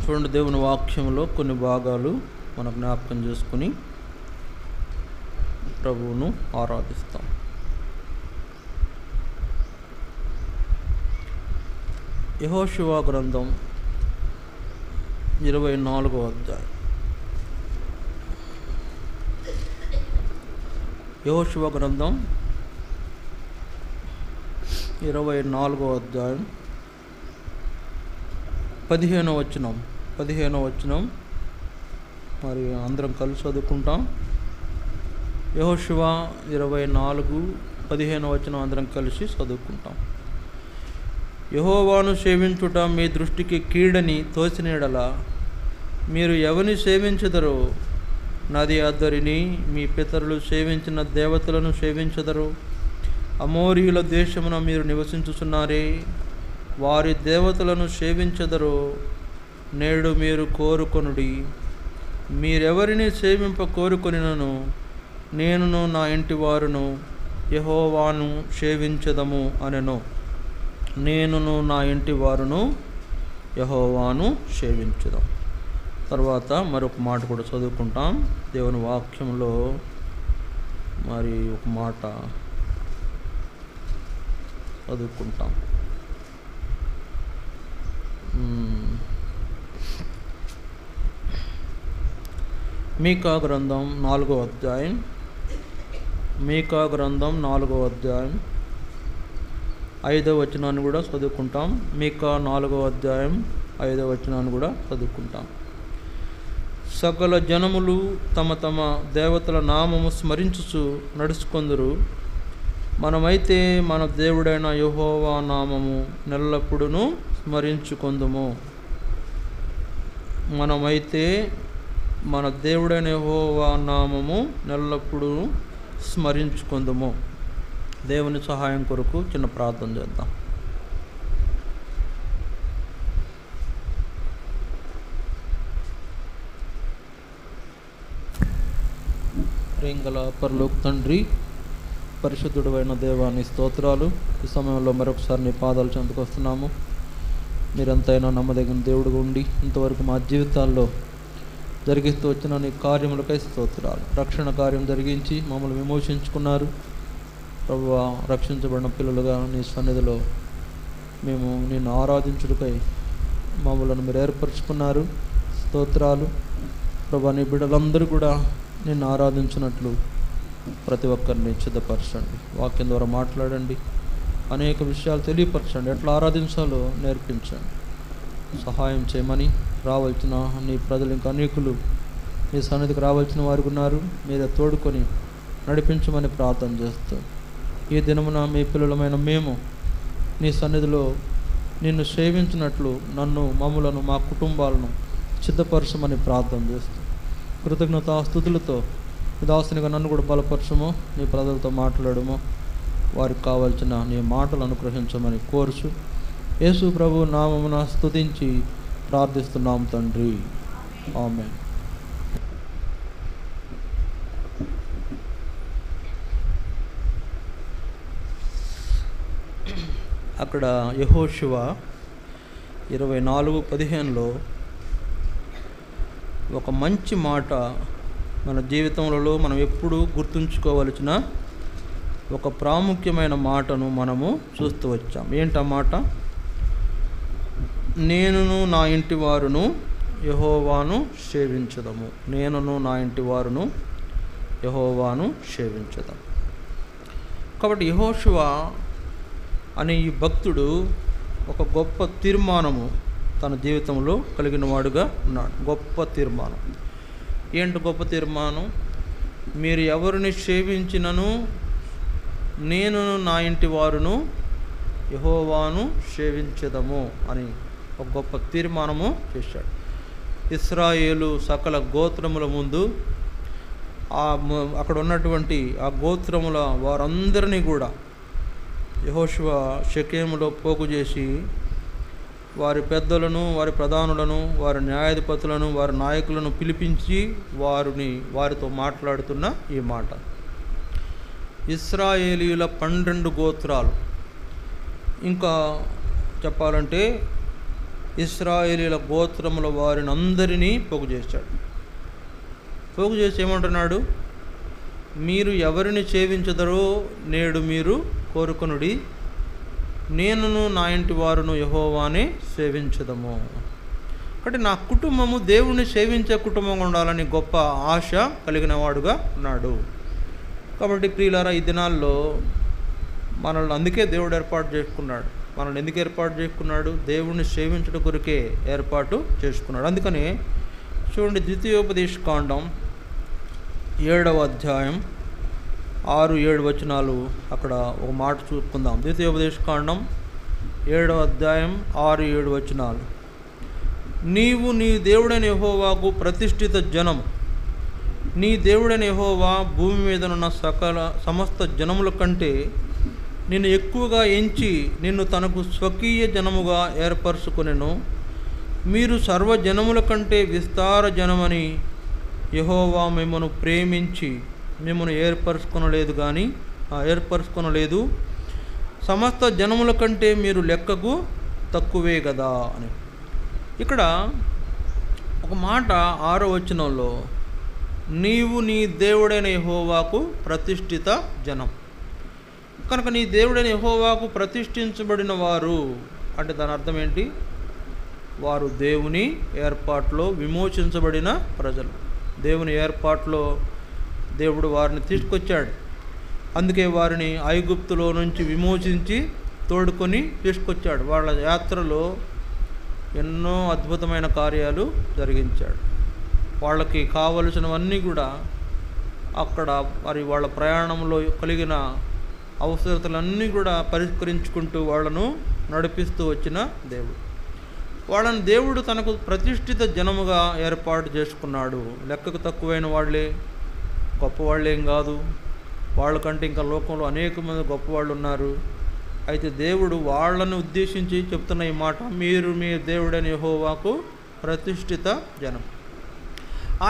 చూడండి, దేవుని వాక్యంలో కొన్ని భాగాలు మనం జ్ఞాపకం చేసుకుని ప్రభువును ఆరాధిస్తాం. యెహోషువ గ్రంథం 24వ అధ్యాయం. యెహోషువ గ్రంథం 24వ అధ్యాయం 15వ వచనం మరి అందరం కలిసి చదువుకుంటాం. యెహోషువ 24:15 వచనం అందరం కలిసి చదువుకుంటాం. యెహోవాను సేవించుట మీ దృష్టికి కీడని తోచిన యెడల మీరు ఎవరిని సేవించెదరో? నది అద్దరిని మీ పితరులు సేవించిన దేవతలను సేవించెదరు. అమోరీయుల దేశమున మీరు నివసించుచున్నారే, వారి దేవతలను సేవించెదరో? నేడు మీరు కోరుకొనుడి. మీరెవరిని సేవింప కోరుకొనినను నేనును నా ఇంటి వారును యెహోవాను సేవించెదము అనెను. నేనును నా ఇంటి వారును యెహోవాను సేవించెదం. తర్వాత మరొక మాట కూడా చదువుకుంటాం. దేవుని వాక్యంలో మరి ఒక మాట చదువుకుంటాం. మీకా గ్రంథం 4వ అధ్యాయం. 5వ వచనాన్ని కూడా చదువుకుంటాం. మీకా 4వ అధ్యాయం 5వ వచనాన్ని కూడా చదువుకుంటాం. సకల జనములు తమ తమ దేవతల నామము స్మరించుచు నడుచుకొందురు. మనమైతే మన దేవుడైన యెహోవా నామము నెల్లప్పుడును స్మరించుకొందుము. మనమైతే మన దేవుడైన యెహోవా నామము నెల్లప్పుడూ స్మరించుకొందుము. దేవుని సహాయం కొరకు చిన్న ప్రార్థన చేద్దాం. ప్రేంగల పరలోక తండ్రి, పరిశుద్ధుడు అయిన దేవాని స్తోత్రాలు. ఈ సమయంలో మరొకసారి నీ పాదాలు చెందుకు వస్తున్నాము. మీరెంతైనా నమ్మదగిన దేవుడుగా ఉండి ఇంతవరకు మా జీవితాల్లో జరిగిస్తూ వచ్చిన నీ కార్యములకై స్తోత్రాలు. రక్షణ కార్యం జరిగించి మమ్మల్ని విమోచించుకున్నారు. ప్రభువా, రక్షించబడిన పిల్లలుగా నీ సన్నిధిలో మేము నిన్ను ఆరాధించుటకై మమ్మలను మీరు ఏర్పరచుకున్నారు. స్తోత్రాలు. ప్రభువా, నీ బిడ్డలందరూ కూడా నిన్ను ఆరాధించినట్లు ప్రతి ఒక్కరిని సిద్ధపరచండి. వాక్యం ద్వారా మాట్లాడండి. అనేక విషయాలు తెలియపరచండి. ఎట్లా ఆరాధించాలో నేర్పించండి. సహాయం చేయమని రావాల్సిన నీ ప్రజలు ఇంకా అనేకులు నీ సన్నిధికి రావాల్సిన వారు ఉన్నారు. మీరే తోడుకొని నడిపించమని ప్రార్థన చేస్తూ ఈ దినమున మీ పిల్లలమైన మేము నీ సన్నిధిలో నిన్ను సేవించినట్లు మమ్ములను మా కుటుంబాలను సిద్ధపరచమని ప్రార్థన చేస్తూ కృతజ్ఞతాస్తుతులతో ఈ దాసునిగా నన్ను కూడా బలపరచము. నీ ప్రజలతో మాట్లాడము. వారికి కావాల్సిన నీ మాటలు అనుగ్రహించమని కోరుచు యేసు ప్రభు నామమున స్తుతించి ప్రార్థిస్తున్నాం తండ్రి. ఆమేన్. అక్కడ యెహోషువ 24:15లో ఒక మంచి మాట మన జీవితంలో మనం ఎప్పుడూ గుర్తుంచుకోవలసిన ఒక ప్రాముఖ్యమైన మాటను మనము చూస్తూ వచ్చాం. ఏంటా మాట? నేనును నా ఇంటి వారును యెహోవాను సేవించదము. నేనును నా ఇంటి వారును యెహోవాను సేవించదము. కాబట్టి యెహోషువ అనే ఈ భక్తుడు ఒక గొప్ప తీర్మానము తన జీవితంలో కలిగిన వాడుగా ఉన్నాడు. గొప్ప తీర్మానం. ఏంటి గొప్ప తీర్మానం? మీరు ఎవరిని సేవించినను నేనును నా ఇంటి వారును యెహోవాను సేవించదము అని ఒక గొప్ప తీర్మానము చేశాడు. ఇశ్రాయేలు సకల గోత్రముల ముందు అక్కడ ఉన్నటువంటి ఆ గోత్రముల వారందరినీ కూడా యెహోషువ షెకెములో పోగు చేసి వారి పెద్దలను, వారి ప్రధానులను, వారి న్యాయాధిపతులను, వారి నాయకులను పిలిపించి వారితో మాట్లాడుతున్న ఈ మాట. ఇశ్రాయేలీయుల 12 గోత్రాలు, ఇంకా చెప్పాలంటే ఇశ్రాయేలీల గోత్రముల వారిని అందరినీ పోగు చేశాడు. పోగు చేసి ఏమంటున్నాడు? మీరు ఎవరిని సేవించదరో నేడు మీరు కోరుకొనుడి, నేనును నా ఇంటి వారును యెహోవానే సేవించదము. కాబట్టి నా కుటుంబము దేవుణ్ణి సేవించే కుటుంబంగా ఉండాలని గొప్ప ఆశ కలిగిన వాడుగా ఉన్నాడు. కాబట్టి ప్రియులారా, ఈ దినాల్లో మనల్ని అందుకే దేవుడు ఏర్పాటు చేసుకున్నాడు. మనల్ని ఎందుకు ఏర్పాటు చేసుకున్నాడు? దేవుణ్ణి సేవించడం కొరకే ఏర్పాటు చేసుకున్నాడు. అందుకని చూడండి, ద్వితీయోపదేశకాండం 7వ అధ్యాయం 6-7 వచనాలు, అక్కడ ఒక మాట చూసుకుందాం. ద్వితీయోపదేశకాండం 7వ అధ్యాయం 6-7 వచనాలు. నీవు నీ దేవుడైన యెహోవాకు ప్రతిష్ఠిత జనం, నీ దేవుడైన యెహోవా భూమి మీదనున్న సమస్త జనముల కంటే నిన్ను ఎక్కువగా ఎంచి నిన్ను తనకు స్వకీయ జనముగా ఏర్పరచుకొనెను. మీరు సర్వజనముల కంటే విస్తార జనమని యెహోవా మిమ్మను ప్రేమించి మిమ్మను ఏర్పరచుకొనలేదు, సమస్త జనముల కంటే మీరు లెక్కకు తక్కువే కదా అని. ఇక్కడ ఒక మాట 6వ వచనంలో, నీవు నీ దేవుడైన యెహోవాకు ప్రతిష్ఠిత జనం. కనుక నీ దేవుడైన యెహోవాకు ప్రతిష్ఠించబడిన వారు అంటే దాని అర్థం ఏంటి? వారు దేవుని ఏర్పాటులో విమోచించబడిన ప్రజలు. దేవుని ఏర్పాటులో దేవుడు వారిని తీసుకొచ్చాడు. అందుకే వారిని ఐగుప్తులో నుంచి విమోచించి తోడుకొని తీసుకొచ్చాడు. వాళ్ళ యాత్రలో ఎన్నో అద్భుతమైన కార్యాలు జరిగించాడు. వాళ్ళకి కావలసినవన్నీ కూడా అక్కడ మరి వాళ్ళ ప్రయాణంలో కలిగిన అవసరతలన్నీ కూడా పరిష్కరించుకుంటూ వాళ్ళను నడిపిస్తూ వచ్చిన దేవుడు. వాళ్ళని దేవుడు తనకు ప్రతిష్ఠిత జనముగా ఏర్పాటు చేసుకున్నాడు. లెక్కకు తక్కువైన వాళ్ళే, గొప్పవాళ్ళేం కాదు. వాళ్ళకంటే ఇంకా లోకంలో అనేక మంది గొప్పవాళ్ళు ఉన్నారు. అయితే దేవుడు వాళ్ళని ఉద్దేశించి చెప్తున్న ఈ మాట, మీరు మీ దేవుడైన యెహోవాకు ప్రతిష్ఠిత జనం.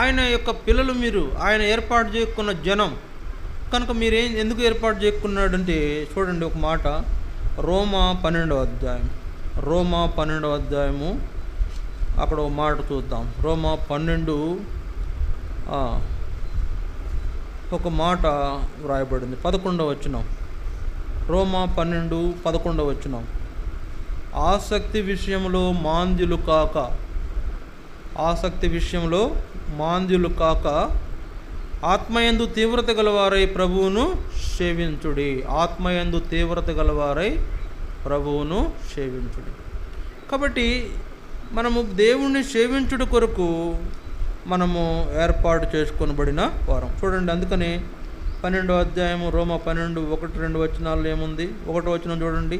ఆయన యొక్క పిల్లలు మీరు, ఆయన ఏర్పాటు చేసుకున్న జనం. కనుక ఎందుకు ఏర్పాటు చేసుకున్నాడంటే చూడండి ఒక మాట, రోమా 12వ అధ్యాయము అక్కడ ఒక మాట చూద్దాం. రోమా 12 ఒక మాట వ్రాయబడింది, 11వ వచనం. రోమా 12:11 వచనం. ఆసక్తి విషయంలో మాంద్యులు కాక ఆత్మయందు తీవ్రత గలవారై ప్రభువును సేవించుడి. కాబట్టి మనము దేవుణ్ణి సేవించుడు కొరకు మనము ఏర్పాటు చేసుకొనబడిన వారం. చూడండి, అందుకని 12వ అధ్యాయము రోమా 12:1-2 వచనాల్లో ఏముంది? 1వ వచనం చూడండి.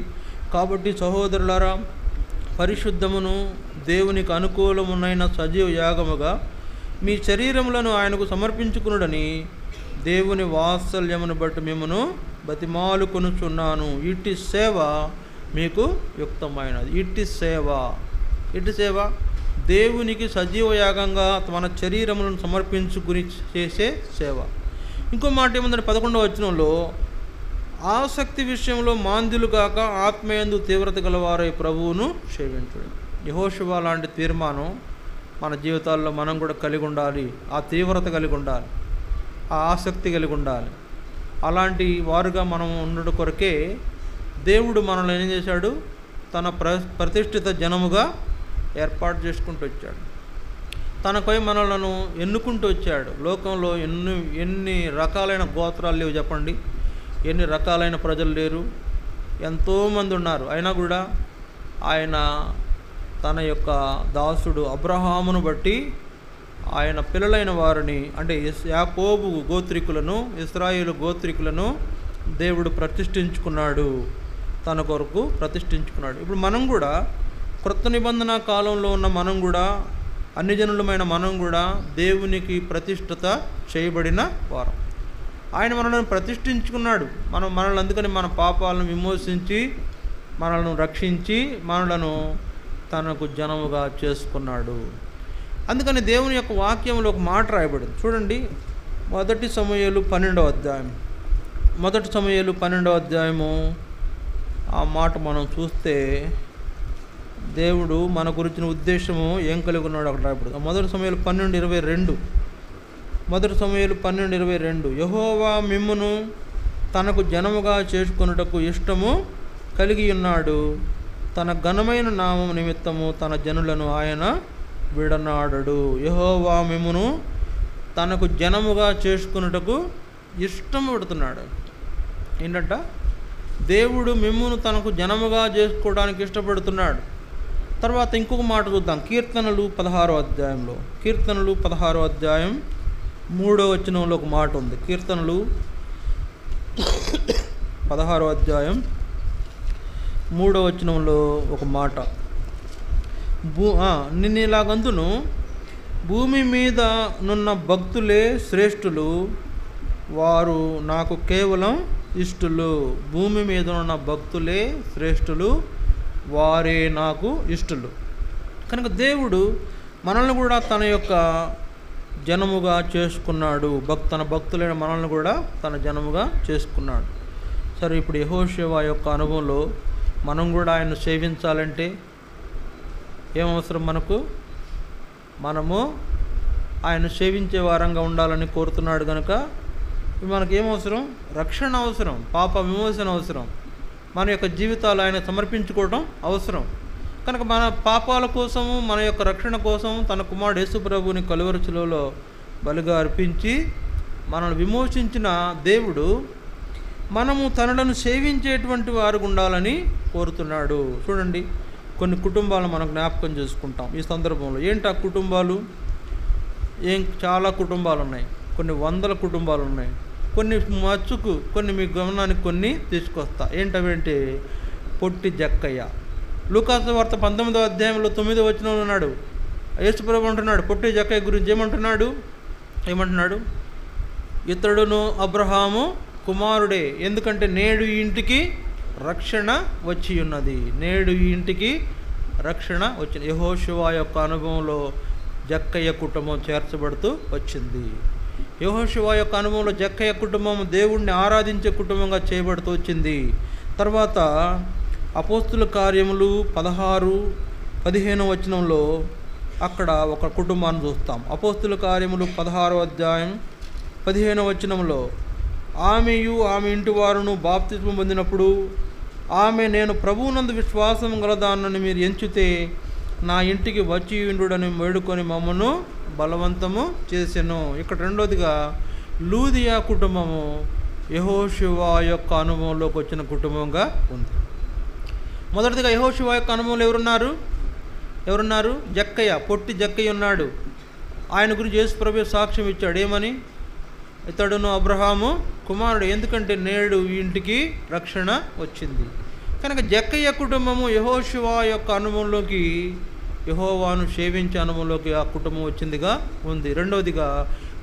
కాబట్టి సహోదరులారా, పరిశుద్ధమును దేవునికి అనుకూలమునైన సజీవ యాగముగా మీ శరీరములను ఆయనకు సమర్పించుకునుడని దేవుని వాత్సల్యమును బట్టి మిమ్మను బతిమాలుకొనుచున్నాను. ఇట్టి సేవ మీకు యుక్తమైనది. ఇట్టి సేవ దేవునికి సజీవ యాగంగా మన శరీరములను సమర్పించుకుని చేసే సేవ. ఇంకో మాట ఏముందంటే 11వ వచనంలో, ఆసక్తి విషయంలో మాంద్యులు కాక ఆత్మయందు తీవ్రత గలవారై ప్రభువును సేవించుడు. యెహోషువ లాంటి తీర్మానం మన జీవితాల్లో మనం కూడా కలిగి ఉండాలి. ఆ తీవ్రత కలిగి ఉండాలి, ఆ ఆసక్తి కలిగి ఉండాలి. అలాంటి వారుగా మనం ఉండడం కొరకే దేవుడు మనల్ని ఏం చేశాడు? తన ప్రతిష్ఠిత జనముగా ఏర్పాటు చేసుకుంటూ వచ్చాడు. తనపై మనలను ఎన్నుకుంటూ వచ్చాడు. లోకంలో ఎన్ని రకాలైన గోత్రాలు లేవు చెప్పండి? ఎన్ని రకాలైన ప్రజలు లేరు? ఎంతోమంది ఉన్నారు. అయినా కూడా ఆయన తన యొక్క దాసుడు అబ్రహామును బట్టి ఆయన పిల్లలైన వారిని, అంటే యాకోబు గోత్రికులను, ఇశ్రాయేలు గోత్రికులను దేవుడు ప్రతిష్ఠించుకున్నాడు, తన కొరకు ప్రతిష్ఠించుకున్నాడు. ఇప్పుడు మనం కూడా క్రొత్త నిబంధన కాలంలో ఉన్న మనం కూడా, అన్ని జనులమైన మనం కూడా దేవునికి ప్రతిష్ఠిత చేయబడిన వారం. ఆయన మనల్ని ప్రతిష్ఠించుకున్నాడు. మనల్ని అందుకని మన పాపాలను విమోచించి మనల్ని రక్షించి మనలను తనకు జనముగా చేసుకున్నాడు. అందుకని దేవుని యొక్క వాక్యంలో ఒక మాట రాయబడింది చూడండి. 1 సమూయేలు 12వ అధ్యాయము ఆ మాట మనం చూస్తే దేవుడు మన గురించిన ఉద్దేశము ఏం కలిగి ఉన్నాడు అక్కడ రాయబడింది. 1 సమూయేలు 12:22. 1 సమూయేలు 12:22. యెహోవా మిమ్మును తనకు జనముగా చేసుకొనుటకు ఇష్టము కలిగి ఉన్నాడు, తన ఘనమైన నామం నిమిత్తము తన జనులను ఆయన విడనాడడు. యెహోవా మిమ్మును తనకు జనముగా చేసుకొనుటకు ఇష్టం పడుతున్నాడు. ఏంటంట? దేవుడు మిమ్మును తనకు జనముగా చేసుకోవడానికి ఇష్టపడుతున్నాడు. తర్వాత ఇంకొక మాట చూద్దాం. కీర్తనలు 16వ అధ్యాయంలో, కీర్తనలు 16వ అధ్యాయం 3వ వచనంలో ఒక మాట ఉంది. కీర్తనలు 16వ అధ్యాయం 3వ వచనంలో ఒక మాట, నిన్ను ఇలాగందును, భూమి మీద నున్న భక్తులే శ్రేష్ఠులు, వారు నాకు కేవలం ఇష్టులు. భూమి మీద ఉన్న భక్తులే శ్రేష్ఠులు, వారే నాకు ఇష్టులు. కనుక దేవుడు మనల్ని కూడా తన యొక్క జనముగా చేసుకున్నాడు. తన భక్తులైన మనల్ని కూడా తన జనముగా చేసుకున్నాడు. సరే, ఇప్పుడు యెహోషువ యొక్క అనుభవంలో మనం కూడా ఆయన్ను సేవించాలంటే ఏమవసరం మనకు? మనము ఆయన సేవించే వారంగా ఉండాలని కోరుతున్నాడు. కనుక మనకేమవసరం? రక్షణ అవసరం, పాప విమోచన అవసరం, మన యొక్క జీవితాలు ఆయన సమర్పించుకోవడం అవసరం. కనుక మన పాపాల కోసము, మన యొక్క రక్షణ కోసం తన కుమారుడు యేసు ప్రభువుని కలువరి శిలువలో బలిగా అర్పించి మనల్ని విమోచించిన దేవుడు మనము తనలను సేవించేటువంటి వారు ఉండాలని కోరుతున్నాడు. చూడండి, కొన్ని కుటుంబాలను మనం జ్ఞాపకం చేసుకుంటాం ఈ సందర్భంలో. ఏంటి ఆ కుటుంబాలు? చాలా కుటుంబాలు ఉన్నాయి, కొన్ని వందల కుటుంబాలు ఉన్నాయి. కొన్ని మచ్చుకు, కొన్ని మీ గమనానికి కొన్ని తీసుకొస్తా. ఏంటంటే పొట్టి జక్కయ్య. లూకాసు వార్త 19వ అధ్యాయంలో 9వ వచనంలో ఉన్నాడు. యేసు ప్రభువు అంటున్నాడు పొట్టి జక్కయ్య గురించి ఏమంటున్నాడు? ఇతడును అబ్రహాము కుమారుడే, ఎందుకంటే నేడు ఈ ఇంటికి రక్షణ వచ్చి ఉన్నది. నేడు ఈ ఇంటికి రక్షణ వచ్చింది. యెహోషువ యొక్క అనుభవంలో జక్కయ్య కుటుంబం చేర్చబడుతూ వచ్చింది. యెహోషువ యొక్క అనుభవంలో జక్కయ్య కుటుంబం దేవుణ్ణి ఆరాధించే కుటుంబంగా చేయబడుతూ వచ్చింది. తర్వాత అపోస్తుల కార్యములు 16-15 వచనంలో అక్కడ ఒక కుటుంబాన్ని చూస్తాం. అపోస్తుల కార్యములు 16వ అధ్యాయం 15వ వచనంలో, ఆమెయు ఆమె ఇంటి వారును బాప్తిస్మం పొందినప్పుడు ఆమె, నేను ప్రభువునందు విశ్వాసం గలదానని మీరు ఎంచితే నా ఇంటికి వచ్చి ఉండుడని వేడుకొని మమ్మను బలవంతము చేసెను. ఇక్కడ రెండోదిగా లూదియా కుటుంబము యెహోషువ యొక్క అనుభవంలోకి వచ్చిన కుటుంబంగా ఉంది. మొదటిదిగా యెహోషువ యొక్క అనుభవంలో ఎవరున్నారు? జక్కయ్య, పొట్టి జక్కయ్య ఉన్నాడు. ఆయన గురించి యేసు ప్రభువు సాక్ష్యం ఇచ్చాడు. ఏమని? ఇతడును అబ్రహాము కుమారుడు, ఎందుకంటే నేడు ఈ ఇంటికి రక్షణ వచ్చింది. కనుక జక్కయ్య కుటుంబము యెహోషువ యొక్క అనుభవంలోకి, యెహోవాను సేవించే అనుభవంలోకి ఆ కుటుంబం వచ్చిందిగా ఉంది. రెండవదిగా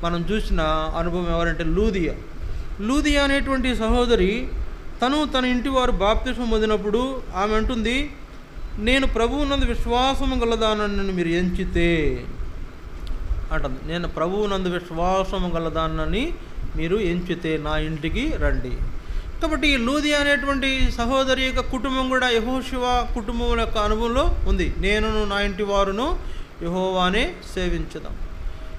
మనం చూసిన అనుభవం ఎవరంటే లూదియా అనేటువంటి సహోదరి, తన ఇంటి వారు బాప్తిస్మం పొందినప్పుడు ఆమె అంటుంది, నేను ప్రభువునందు విశ్వాసము గలదానని మీరు ఎంచితే అంటుంది. నేను ప్రభువునందు విశ్వాసము గలదానని మీరు ఎంచితే నా ఇంటికి రండి. కాబట్టి ఈ లూదియా అనేటువంటి సహోదరి యొక్క కుటుంబం కూడా యెహోషువ కుటుంబం యొక్క అనుభవంలో ఉంది. నేను నా ఇంటి వారును యెహోవానే సేవించుదాం.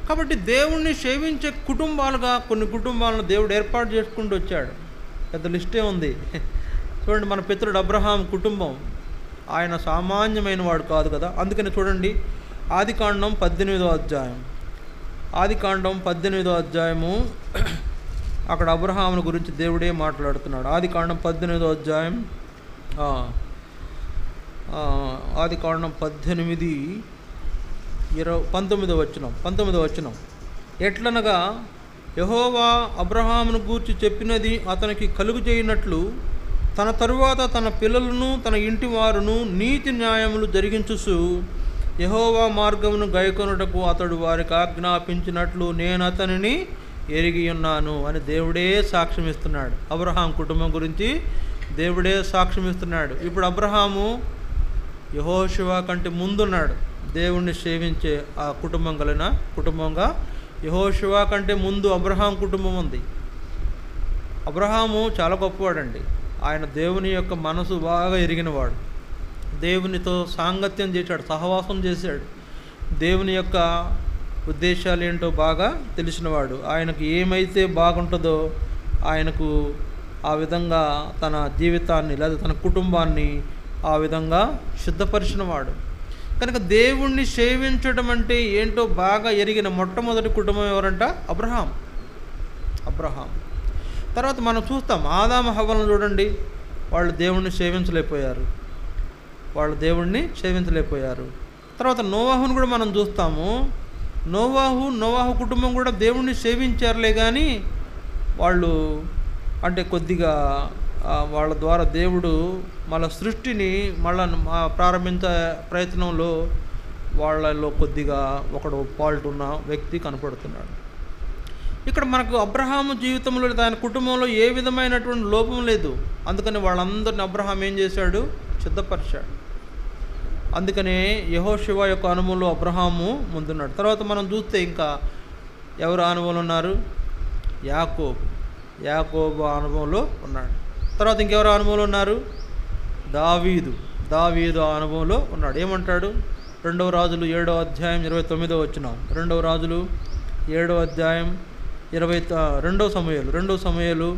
కాబట్టి దేవుణ్ణి సేవించే కుటుంబాలుగా కొన్ని కుటుంబాలను దేవుడు ఏర్పాటు చేసుకుంటూ వచ్చాడు. పెద్ద లిస్టే ఉంది. చూడండి, మన పితరుడు అబ్రహాం కుటుంబం, ఆయన సామాన్యమైన వాడు కాదు కదా. అందుకని చూడండి, ఆదికాండం 18వ అధ్యాయం, ఆదికాండం 18వ అధ్యాయము, అక్కడ అబ్రహామును గురించి దేవుడే మాట్లాడుతున్నాడు. ఆదికాండం 18వ అధ్యాయం, ఆదికాండం 19వ వచనం, ఎట్లనగా యెహోవా అబ్రహామును గూర్చి చెప్పినది అతనికి కలుగు చేయనట్లు తన తరువాత తన పిల్లలను తన ఇంటి వారును నీతి న్యాయములు జరిగించుచు యెహోవా మార్గమును గైకొనుటకు అతడు వారికి ఆజ్ఞాపించినట్లు నేను అతనిని ఎరిగి ఉన్నాను అని దేవుడే సాక్ష్యం ఇస్తున్నాడు. అబ్రహాం కుటుంబం గురించి దేవుడే సాక్ష్యం ఇస్తున్నాడు. ఇప్పుడు అబ్రహాము యెహోషువ కంటే ముందున్నాడు. దేవుణ్ణి సేవించే ఆ కుటుంబం కలిగిన కుటుంబంగా యెహోషువ కంటే ముందు అబ్రహాం కుటుంబం ఉంది. అబ్రహాము చాలా గొప్పవాడండి. ఆయన దేవుని యొక్క మనసు బాగా ఎరిగినవాడు. దేవునితో సాంగత్యం చేశాడు, సహవాసం చేశాడు. దేవుని యొక్క ఉద్దేశాలు ఏంటో బాగా తెలిసినవాడు. ఆయనకు ఏమైతే బాగుంటుందో ఆయనకు ఆ విధంగా తన జీవితాన్ని లేదా తన కుటుంబాన్ని ఆ విధంగా సిద్ధపరిచినవాడు. కనుక దేవుణ్ణి సేవించడం అంటే ఏంటో బాగా ఎరిగిన మొట్టమొదటి కుటుంబం ఎవరంట? అబ్రహాం. తర్వాత మనం చూస్తాం ఆదాము హవ్వలను చూడండి, వాళ్ళు దేవుణ్ణి సేవించలేకపోయారు. తర్వాత నోవాహును కూడా మనం చూస్తాము. నోవాహు కుటుంబం కూడా దేవుణ్ణి సేవించారులే, కానీ వాళ్ళు అంటే కొద్దిగా వాళ్ళ ద్వారా దేవుడు మళ్ళీ సృష్టిని ప్రారంభించే ప్రయత్నంలో వాళ్ళలో కొద్దిగా ఒకడు ఫాల్ట్ ఉన్న వ్యక్తి కనపడుతున్నాడు. ఇక్కడ మనకు అబ్రహాము జీవితంలో ఆయన కుటుంబంలో ఏ విధమైనటువంటి లోపం లేదు. అందుకని వాళ్ళందరిని అబ్రహాం ఏం చేశాడు? సిద్ధపరిచాడు. అందుకనే యెహోషువ యొక్క అనుభవంలో అబ్రహాము ముందున్నాడు. తర్వాత మనం చూస్తే ఇంకా ఎవరు అనుభవంలో ఉన్నారు? యాకోబు అనుభవంలో ఉన్నాడు. తర్వాత ఇంకెవరు అనుభవంలో ఉన్నారు? దావీదు అనుభవంలో ఉన్నాడు. ఏమంటాడు? 2వ రాజులు 7వ అధ్యాయం 29వ వచనం. 2వ రాజులు 7వ అధ్యాయం 2వ సమూయేలు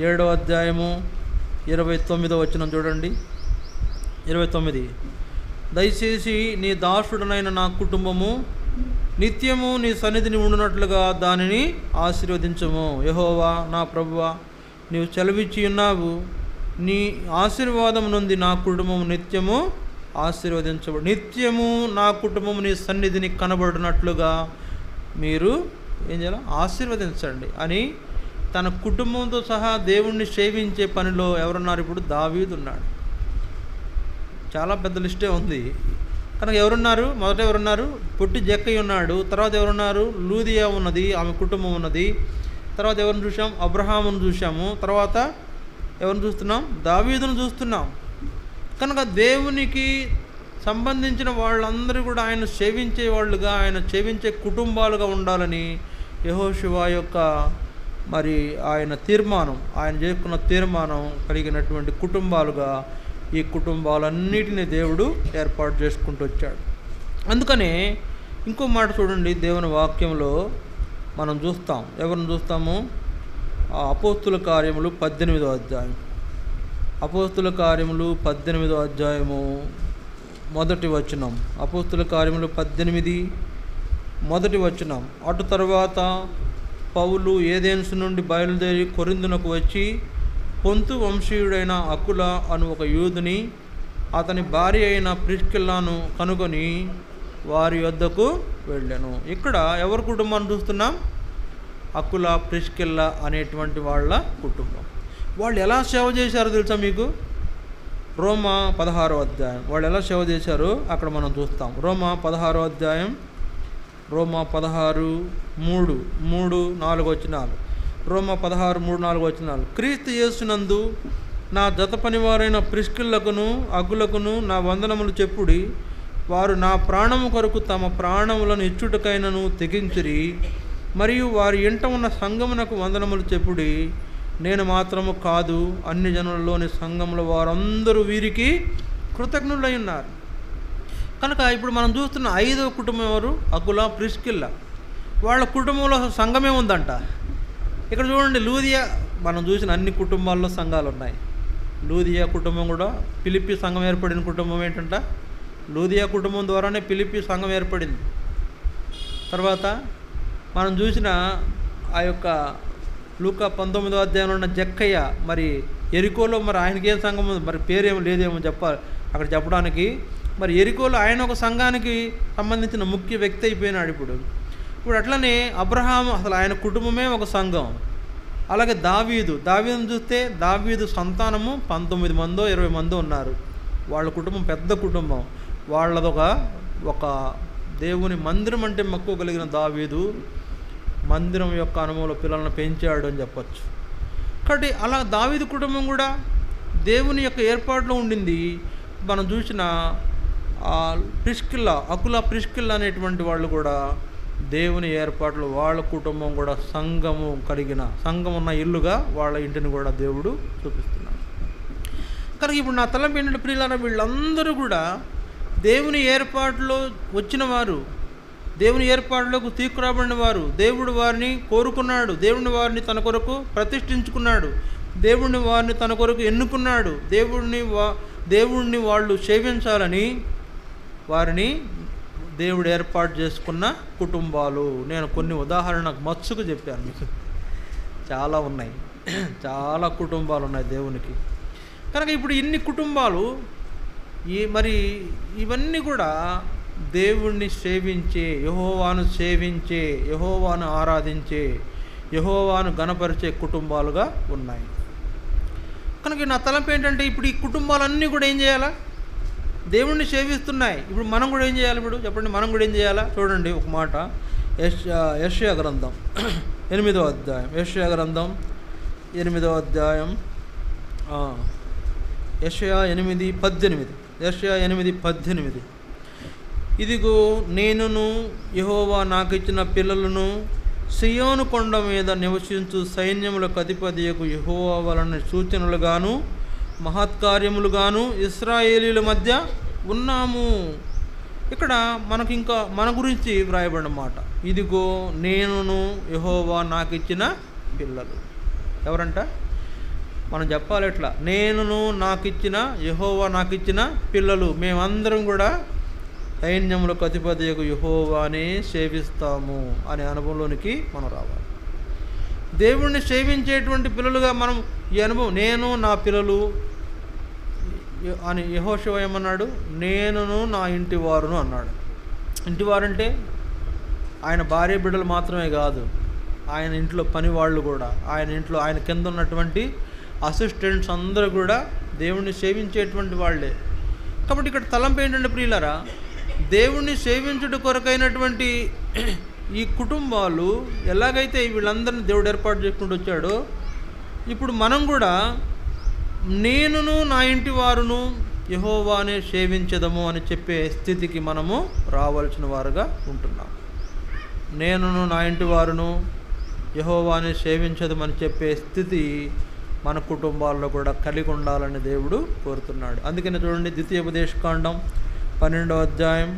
7వ అధ్యాయము 29వ వచనం చూడండి. 29. దయచేసి నీ దాసుడనైన నా కుటుంబము నిత్యము నీ సన్నిధిని ఉండునట్లుగా దానిని ఆశీర్వదించము. యెహోవా నా ప్రభువా, నీవు సెలవిచ్చి ఉన్నావు, నీ ఆశీర్వాదం నుండి నా కుటుంబం నిత్యము ఆశీర్వదించబడు. నిత్యము నా కుటుంబం నీ సన్నిధిని కనబడినట్లుగా మీరు ఏం చేయాలి? ఆశీర్వదించండి అని తన కుటుంబంతో సహా దేవుణ్ణి సేవించే పనిలో ఎవరున్నారు? ఇప్పుడు దావీదు ఉన్నాడు. చాలా పెద్ద లిస్టే ఉంది. కనుక ఎవరున్నారు? మొదట ఎవరున్నారు? పొట్టి జక్కయ్య ఉన్నాడు. తర్వాత ఎవరున్నారు? లూదియా ఉన్నది, ఆమె కుటుంబం ఉన్నది. తర్వాత ఎవరిని చూసాం? అబ్రహామును చూసాము. తర్వాత ఎవరిని చూస్తున్నాం? దావీదును చూస్తున్నాం. కనుక దేవునికి సంబంధించిన వాళ్ళందరూ కూడా ఆయన సేవించే వాళ్ళుగా, ఆయన సేవించే కుటుంబాలుగా ఉండాలని యెహోషువ యొక్క ఆయన తీర్మానం, ఆయన చేసుకున్న తీర్మానం కలిగినటువంటి కుటుంబాలుగా ఈ కుటుంబాలన్నిటినీ దేవుడు ఏర్పాటు చేసుకుంటూ వచ్చాడు. అందుకనే ఇంకో మాట చూడండి, దేవుని వాక్యంలో మనం చూస్తాం. ఎవరిని చూస్తాము? అపోస్తుల కార్యములు 18వ అధ్యాయం. అపోస్తుల కార్యములు 18వ అధ్యాయము మొదటి వచనం. అపోస్తుల కార్యములు 18 మొదటి వచనం. అటు తర్వాత పౌలు ఏథెన్సు నుండి బయలుదేరి కొరింథునకు వచ్చి పొంతు వంశీయుడైన అకుల అను ఒక యూదుని, అతని భార్య అయిన ప్రిస్కిల్లాను కనుగొని వారి వద్దకు వెళ్ళాను. ఇక్కడ ఎవరి కుటుంబాన్ని చూస్తున్నాం? అకుల, ప్రిస్కిల్లా అనేటువంటి వాళ్ళ కుటుంబం. వాళ్ళు ఎలా సేవ చేశారో తెలుసా మీకు? రోమా 16వ అధ్యాయం. వాళ్ళు ఎలా సేవ చేశారో అక్కడ మనం చూస్తాం. రోమా 16వ అధ్యాయం, రోమా 16:3-4 వచనాలు. రోమా 16:3-4 వచనాలు. క్రీస్తు యేసునందు నా జత పనివారైన ప్రిస్కిల్లకును అకులకును నా వందనములు చెప్పుడి. వారు నా ప్రాణము కొరకు తమ ప్రాణములను ఇచ్చుటకైనను తెగించిరి. మరియు వారి ఇంట ఉన్న సంఘమునకు వందనములు చెప్పుడి. నేను మాత్రము కాదు, అన్ని జనులలోని సంఘముల వారందరూ వీరికి కృతజ్ఞులై ఉన్నారు. కనుక ఇప్పుడు మనం చూస్తున్న 5వ కుటుంబం ఎవరు? అకుల, ప్రిస్కిల్లా. వాళ్ళ కుటుంబంలో సంఘమే ఉందంట. ఇక్కడ చూడండి, లూదియా, మనం చూసిన అన్ని కుటుంబాల్లో సంఘాలు ఉన్నాయి. లూదియా కుటుంబం కూడా ఫిలిప్పీ సంఘం ఏర్పడిన కుటుంబం ఏంటంట? లూదియా కుటుంబం ద్వారానే ఫిలిప్పీ సంఘం ఏర్పడింది. తర్వాత మనం చూసిన ఆ యొక్క లూకా 19వ అధ్యాయంలో ఉన్న జక్కయ్య, మరి ఎరికోలో ఆయనకి ఏం సంఘం ఉంది, మరి పేరేమో లేదేమో అక్కడ చెప్పడానికి. మరి ఎరికోలో ఆయన ఒక సంఘానికి సంబంధించిన ముఖ్య వ్యక్తి అయిపోయినాడు. ఇప్పుడు అట్లనే అబ్రహాం, అసలు ఆయన కుటుంబమే ఒక సంఘం. అలాగే దావీదును చూస్తే దావీదు సంతానము 19 మందో 20 మందో ఉన్నారు. వాళ్ళ కుటుంబం పెద్ద కుటుంబం. ఒక దేవుని మందిరం అంటే మక్కువ కలిగిన దావీదు మందిరం యొక్క అనుభవంలో పిల్లలను పెంచాడు అని చెప్పచ్చు. కాబట్టి అలా దావీదు కుటుంబం కూడా దేవుని యొక్క ఏర్పాటులో ఉండింది. మనం చూసిన అకుల ప్రిస్కిల్లా అనేటువంటి వాళ్ళు కూడా దేవుని ఏర్పాట్లు, వాళ్ళ కుటుంబం కూడా సంఘం ఉన్న ఇల్లుగా వాళ్ళ ఇంటిని కూడా దేవుడు చూపిస్తున్నాడు. కనుక ఇప్పుడు నా తలంపు ఏంటంటే ప్రియులారా, వీళ్ళందరూ కూడా దేవుని ఏర్పాటులో వచ్చిన వారు, దేవుని ఏర్పాటులోకి తీసుకురాబడిన వారు. దేవుడు వారిని కోరుకున్నాడు, దేవుని వారిని తన కొరకు ప్రతిష్ఠించుకున్నాడు, దేవుడిని వారిని తన కొరకు ఎన్నుకున్నాడు. దేవుణ్ణి వాళ్ళు సేవించాలని వారిని దేవుడు ఏర్పాటు చేసుకున్న కుటుంబాలు. నేను కొన్ని ఉదాహరణకు మచ్చుకు చెప్పాను, మీకు చాలా ఉన్నాయి, చాలా కుటుంబాలు ఉన్నాయి దేవునికి. కనుక ఇప్పుడు ఇన్ని కుటుంబాలు మరి ఇవన్నీ కూడా దేవుణ్ణి సేవించే, యెహోవాను సేవించే, యెహోవాను ఆరాధించే, యెహోవాను గణపరిచే కుటుంబాలుగా ఉన్నాయి. కనుక నా తలంపు ఏంటంటే ఇప్పుడు ఈ కుటుంబాలన్నీ కూడా ఏం చేయాలా? దేవుణ్ణి సేవిస్తున్నాయి. ఇప్పుడు మనం కూడా ఏం చేయాలి? ఇప్పుడు చెప్పండి, మనం కూడా ఏం చేయాలా? చూడండి ఒక మాట, యెషయా గ్రంథం 8వ అధ్యాయం, యెషయా గ్రంథం 8వ అధ్యాయం, యెషయా 8:18, యెషయా 8:18. ఇదిగో నేనును యెహోవా నాకు ఇచ్చిన పిల్లలను సియోను కొండ మీద నివసించు సైన్యములకు అధిపతియకు యెహోవా వలన సూచనలుగాను మహత్కార్యములుగాను ఇశ్రాయేలీల మధ్య ఉన్నాము. ఇక్కడ మనకి ఇంకా మన గురించి వ్రాయబడిన మాట, ఇదిగో నేనును యెహోవా నాకు ఇచ్చిన పిల్లలు. ఎవరంట? మనం చెప్పాలి ఎట్లా? నేనును నాకు ఇచ్చిన, యెహోవా నాకు ఇచ్చిన పిల్లలు, మేమందరం కూడా సైన్యములకు అధిపతియకు యెహోవానే సేవిస్తాము అనే అనుభవంలోనికి మనం రావాలి. దేవుణ్ణి సేవించేటువంటి పిల్లలుగా మనం ఈ అనుభవం, నేను నా పిల్లలు అని యెహోషువ ఏమన్నాడు? నేనును నా ఇంటి వారును అన్నాడు. ఇంటివారంటే ఆయన భార్య బిడ్డలు మాత్రమే కాదు, ఆయన ఇంట్లో పనివాళ్ళు కూడా, ఆయన కింద ఉన్నటువంటి అసిస్టెంట్స్ అందరూ కూడా దేవుణ్ణి సేవించేటువంటి వాళ్ళే. కాబట్టి ఇక్కడ తలంపు ఏంటంటే ప్రియులారా, దేవుణ్ణి సేవించుట కొరకైనటువంటి ఈ కుటుంబాలు ఎలాగైతే వీళ్ళందరినీ దేవుడు ఏర్పాటు చేసుకుంటూ వచ్చాడో, ఇప్పుడు మనం కూడా నేనును నా ఇంటి వారును యెహోవానే సేవించదము అని చెప్పే స్థితికి మనము రావాల్సిన వారుగా ఉంటున్నాం. నేనును నా ఇంటి వారును యెహోవానే సేవించదమని చెప్పే స్థితి మన కుటుంబాల్లో కూడా కలిగి ఉండాలని దేవుడు కోరుతున్నాడు. అందుకని చూడండి, ద్వితీయోపదేశకాండం 12వ అధ్యాయం,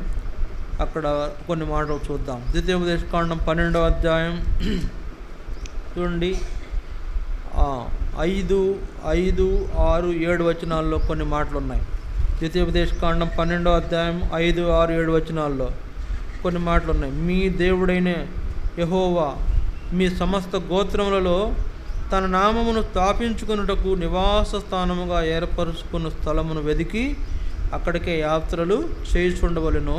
అక్కడ కొన్ని మాటలు చూద్దాం. ద్వితీయోపదేశకాండం 12వ అధ్యాయం చూడండి, 5, 6, 7 వచనాల్లో కొన్ని మాటలు ఉన్నాయి. ద్వితీయోపదేశకాండం 12వ అధ్యాయం 5, 6, 7 వచనాల్లో కొన్ని మాటలు ఉన్నాయి. మీ దేవుడైన యెహోవా మీ సమస్త గోత్రములలో తన నామమును స్థాపించుకొనుటకు నివాస స్థానముగా ఏర్పరుచుకున్న స్థలమును వెదికి అక్కడికే యాత్రలు చేయుచుండవలెను.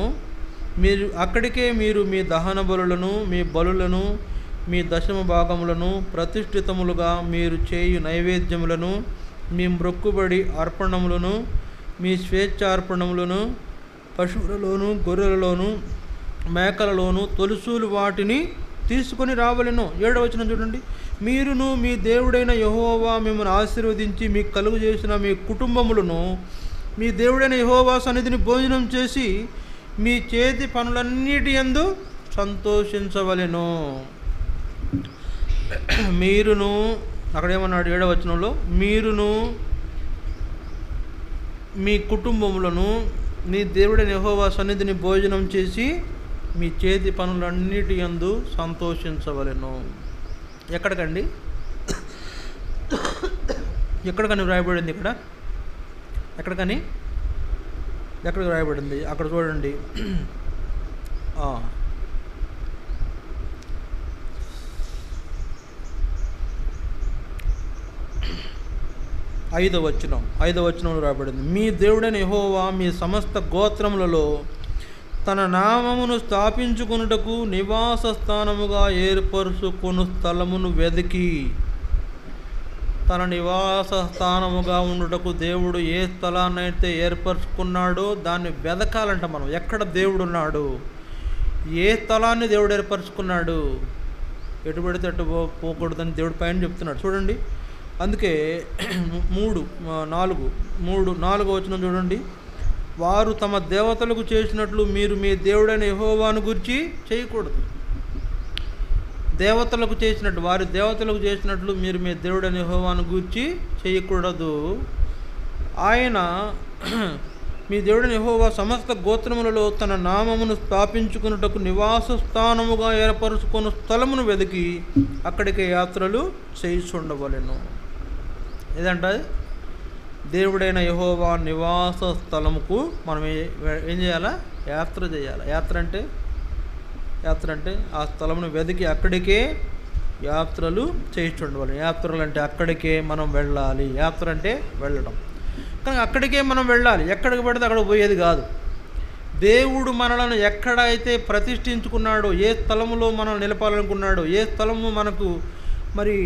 అక్కడికే మీరు మీ దహన బలులను, మీ బలులను, మీ దశమ భాగములను, ప్రతిష్ఠితములుగా మీరు చేయు నైవేద్యములను, మీ మ్రొక్కుబడి అర్పణములను, మీ స్వేచ్ఛార్పణములను, పశువులలోను, గొర్రెలలోను, మేకలలోను తొలుసూలు వాటిని తీసుకొని రావలెను. 7వ వచనం చూడండి, మీరును మీ దేవుడైన యెహోవా మిమ్మల్ని ఆశీర్వదించి మీకు కలుగు చేసిన మీ కుటుంబములను మీ దేవుడైన యెహోవా సన్నిధిని భోజనం చేసి మీ చేతి పనులన్నిటి యందు సంతోషించవలెను. మీరును, అక్కడేమన్నాడు 7వ వచనంలో, మీరును మీ కుటుంబములను మీ దేవుడైన యెహోవా సన్నిధిని భోజనం చేసి మీ చేతి పనులన్నిటి యందు సంతోషించవలెను. ఎక్కడికండి? ఎక్కడికని వ్రాయబడింది? ఇక్కడ ఎక్కడికని ఎక్కడికి వ్రాయబడింది? అక్కడ చూడండి, 5వ వచనంలో రాబడింది, మీ దేవుడైన యెహోవా మీ సమస్త గోత్రములలో తన నామమును స్థాపించుకొనుటకు నివాస స్థానముగా ఏర్పరుచుకొను స్థలమును వెదికి. తన నివాస స్థానముగా ఉండుటకు దేవుడు ఏ స్థలాన్నైతే ఏర్పరచుకున్నాడో దాన్ని వెదకాలంట. మనం ఎక్కడ దేవుడు ఉన్నాడు, ఏ స్థలాన్ని దేవుడు ఏర్పరచుకున్నాడు, ఎటు పడితే అటు పోకూడదని దేవుడు పైన చెప్తున్నాడు. చూడండి, అందుకే 4వ వచనం చూడండి, వారు తమ దేవతలకు చేసినట్లు మీరు మీ దేవుడైన యెహోవాను గురించి చేయకూడదు. దేవతలకు చేసినట్టు, వారి దేవతలకు చేసినట్లు మీరు మీ దేవుడైన యెహోవాను గూర్చి చేయకూడదు. ఆయన మీ దేవుడైన యెహోవా సమస్త గోత్రములలో తన నామమును స్థాపించుకున్నటకు నివాస స్థానముగా ఏర్పరచుకున్న స్థలమును వెతికి అక్కడికి యాత్రలు చేయుచుండవలెను. ఏదంటే దేవుడైన యెహోవా నివాస స్థలముకు మనం ఏం చేయాలా? యాత్ర చేయాలి. యాత్ర అంటే ఆ స్థలమును వెతికి అక్కడికే యాత్రలు చేయుచుండవాలి. యాత్రలు అంటే అక్కడికే మనం వెళ్ళాలి. యాత్ర అంటే వెళ్ళడం. కానీ అక్కడికే మనం వెళ్ళాలి. ఎక్కడికి పడితే అక్కడ పోయేది కాదు. దేవుడు మనలను ఎక్కడైతే ప్రతిష్ఠించుకున్నాడో, ఏ స్థలములో మనం నిలపాలనుకున్నాడో, ఏ స్థలము మనకు మరి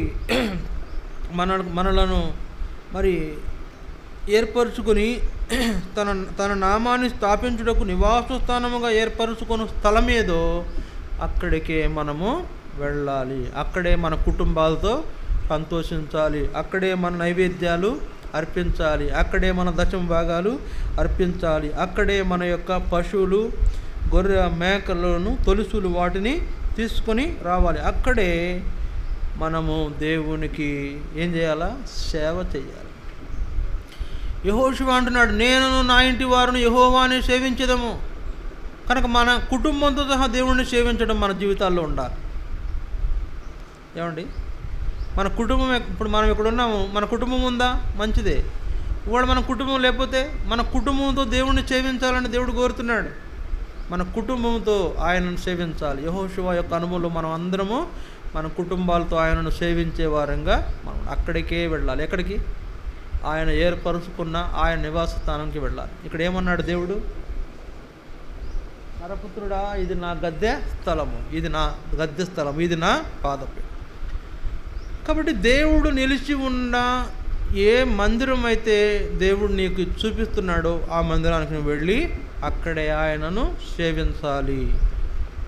మనలను మరి ఏర్పరచుకొని తన నామాన్ని స్థాపించుటకు నివాస స్థానముగా ఏర్పరచుకున్న స్థలం ఏదో అక్కడికే మనము వెళ్ళాలి. అక్కడే మన కుటుంబాలతో సంతోషించాలి. అక్కడే మన నైవేద్యాలు అర్పించాలి. అక్కడే మన దశమ భాగాలు అర్పించాలి. అక్కడే మన యొక్క పశువులు, గొర్రె మేకలను, తొలుసులు వాటిని తీసుకొని రావాలి. అక్కడే మనము దేవునికి ఏం చేయాలా? సేవ చేయాలి. యెహోషువ అంటున్నాడు, నేను నా ఇంటి వారిని యెహోవాని సేవించదము. కనుక మన కుటుంబంతో సహా దేవుణ్ణి సేవించడం మన జీవితాల్లో ఉండాలి. ఏమండి, మన కుటుంబం ఇప్పుడు మనం ఇక్కడ ఉన్నాము, మన కుటుంబం ఉందా? మంచిదే. ఇవాళ మన కుటుంబం లేకపోతే మన కుటుంబంతో దేవుణ్ణి సేవించాలని దేవుడు కోరుతున్నాడు. మన కుటుంబంతో ఆయనను సేవించాలి. యెహోషువ యొక్క అనుభవంలో మనం అందరము మన కుటుంబాలతో ఆయనను సేవించే వారంగా మనం అక్కడికే వెళ్ళాలి. ఎక్కడికి? ఆయన ఏర్పరుచుకున్న ఆయన నివాస స్థానంకి వెళ్ళాలి. ఇక్కడ ఏమన్నాడు దేవుడు? నరపుత్రుడా, ఇది నా గద్దె స్థలము, ఇది నా గద్దె స్థలము, ఇది నా పాదపీఠం. కాబట్టి దేవుడు నిలిచి ఉన్న ఏ మందిరం అయితే దేవుడు నీకు చూపిస్తున్నాడో ఆ మందిరానికి నువ్వు వెళ్ళి అక్కడే ఆయనను సేవించాలి.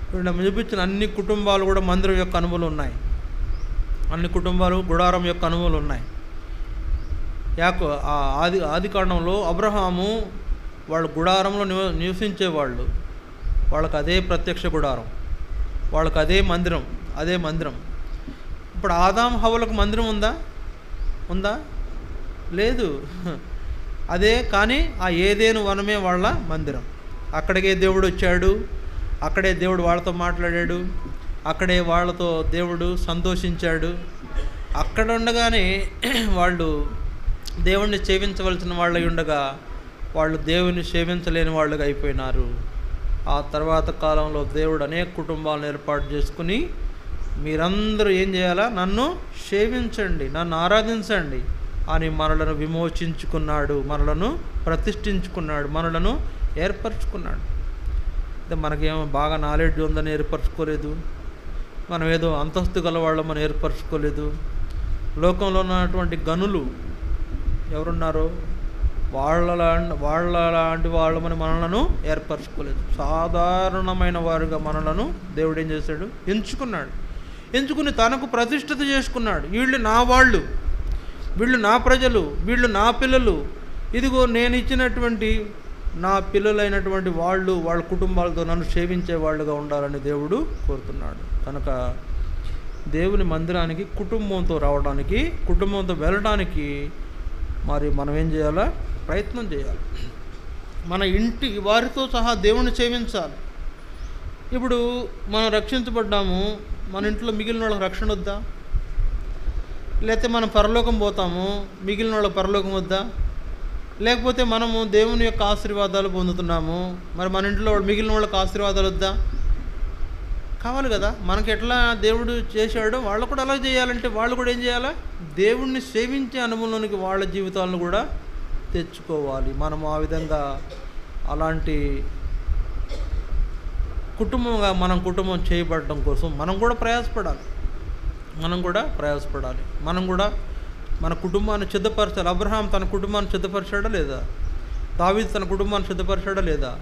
ఇప్పుడు చూపించిన అన్ని కుటుంబాలు కూడా మందిరం యొక్క అనుభవాలు ఉన్నాయి. అన్ని కుటుంబాలు గుడారం యొక్క అనుభవాలు ఉన్నాయి. ఆది కాండంలో అబ్రహాము వాళ్ళు గుడారంలో నివసించేవాళ్ళు. వాళ్ళకి అదే ప్రత్యక్ష గుడారం, వాళ్ళకి అదే మందిరం. ఇప్పుడు ఆదాం హవ్వలకు మందిరం ఉందా? లేదు. అదే, కానీ ఆ ఏదేను వనమే వాళ్ళ మందిరం. అక్కడికే దేవుడు వచ్చాడు, అక్కడే దేవుడు వాళ్ళతో మాట్లాడాడు, అక్కడే వాళ్ళతో దేవుడు సంతోషించాడు. అక్కడ ఉండగానే వాళ్ళు దేవుణ్ణి సేవించవలసిన వాళ్ళై ఉండగా వాళ్ళు దేవుని సేవించలేని వాళ్ళుగా అయిపోయినారు. ఆ తర్వాత కాలంలో దేవుడు అనేక కుటుంబాలను ఏర్పాటు చేసుకుని, మీరందరూ ఏం చేయాలా? నన్ను సేవించండి, నన్ను ఆరాధించండి అని మనలను విమోచించుకున్నాడు, మనలను ప్రతిష్ఠించుకున్నాడు, మనలను ఏర్పరచుకున్నాడు. అంటే మనకేమో బాగా నాలెడ్జ్ ఉందని ఏర్పరచుకోలేదు, మనం ఏదో అంతస్తు గల వాళ్ళం మనం ఏర్పరచుకోలేదు. లోకంలో ఉన్నటువంటి గనులు ఎవరున్నారో వాళ్ళలాంటి వాళ్ళని మనలను ఏర్పరచుకోలేదు. సాధారణమైన వారుగా మనలను దేవుడు ఏం చేశాడు? ఎంచుకుని తనకు ప్రతిష్ఠిత చేసుకున్నాడు. వీళ్ళు నా వాళ్ళు, వీళ్ళు నా ప్రజలు, వీళ్ళు నా పిల్లలు, ఇదిగో నేను ఇచ్చినటువంటి నా పిల్లలైనటువంటి వాళ్ళు వాళ్ళ కుటుంబాలతో నన్ను సేవించే వాళ్ళుగా ఉండాలని దేవుడు కోరుతున్నాడు. కనుక దేవుని మందిరానికి కుటుంబంతో రావడానికి, కుటుంబంతో వెళ్ళడానికి మరి మనం ఏం చేయాలా? ప్రయత్నం చేయాలి. మన ఇంటి వారితో సహా దేవుణ్ణి సేవించాలి. ఇప్పుడు మనం రక్షించబడ్డాము, మన ఇంట్లో మిగిలిన వాళ్ళకి రక్షణ వద్దా? లేకపోతే మనం పరలోకం పోతాము, మిగిలిన వాళ్ళకి పరలోకం వద్దా? లేకపోతే మనము దేవుని యొక్క ఆశీర్వాదాలు పొందుతున్నాము, మరి మన ఇంట్లో మిగిలిన వాళ్ళకి ఆశీర్వాదాలు వద్దా? కావాలి కదా. మనకి ఎట్లా దేవుడు చేశాడో వాళ్ళు కూడా అలా చేయాలంటే వాళ్ళు కూడా ఏం చేయాలా? దేవుణ్ణి సేవించే అనుభవంలోనికి వాళ్ళ జీవితాలను కూడా తెచ్చుకోవాలి. మనం ఆ విధంగా అలాంటి కుటుంబంగా కుటుంబం చేయబడటం కోసం మనం కూడా ప్రయాసపడాలి. మనం కూడా మన కుటుంబాన్ని సిద్ధపరచాలి. అబ్రహాం తన కుటుంబాన్ని సిద్ధపరిచాడా లేదా? దావీదు తన కుటుంబాన్ని సిద్ధపరిచాడా లేదా?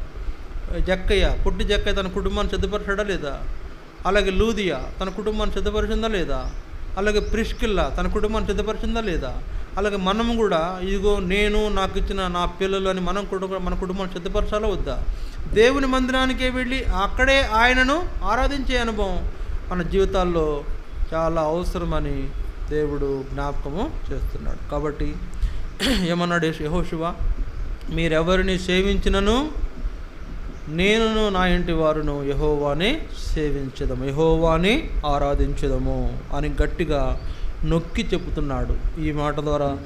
పొట్టి జక్కయ్య తన కుటుంబాన్ని సిద్ధపరిచాడా లేదా? అలాగే లూదియా తన కుటుంబాన్ని సిద్ధపరిచిందా లేదా? అలాగే ప్రిస్కిల్లా తన కుటుంబాన్ని సిద్ధపరిచిందా లేదా? అలాగే మనం కూడా ఇదిగో నేను నాకు ఇచ్చిన నా పిల్లలు అని మన కుటుంబాన్ని సిద్ధపరచాలా వద్దా? దేవుని మందిరానికే వెళ్ళి అక్కడే ఆయనను ఆరాధించే అనుభవం మన జీవితాల్లో చాలా అవసరమని దేవుడు జ్ఞాపకము చేస్తున్నాడు. కాబట్టి ఏమన్నాడు యెహోషువ, మీరెవరిని సేవించినను నేనును నా ఇంటి వారును యెహోవాని సేవించదము, యెహోవాని ఆరాధించదము అని గట్టిగా నొక్కి చెబుతున్నాడు. ఈ మాట ద్వారా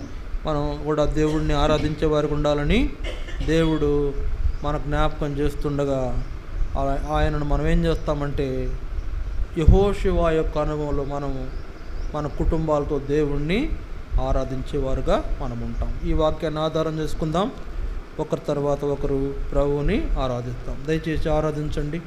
మనం కూడా దేవుడిని ఆరాధించే వారికి ఉండాలని దేవుడు మన జ్ఞాపకం చేస్తుండగా ఆయనను మనం ఏం చేస్తామంటే యెహోషువ యొక్క అనుభవంలో మనము మన కుటుంబాలతో దేవుణ్ణి ఆరాధించేవారుగా మనం ఉంటాం. ఈ వాక్యాన్ని ఆధారం చేసుకుందాం. ఒకరి తర్వాత ఒకరు ప్రభువుని ఆరాధిస్తాం. దయచేసి ఆరాధించండి.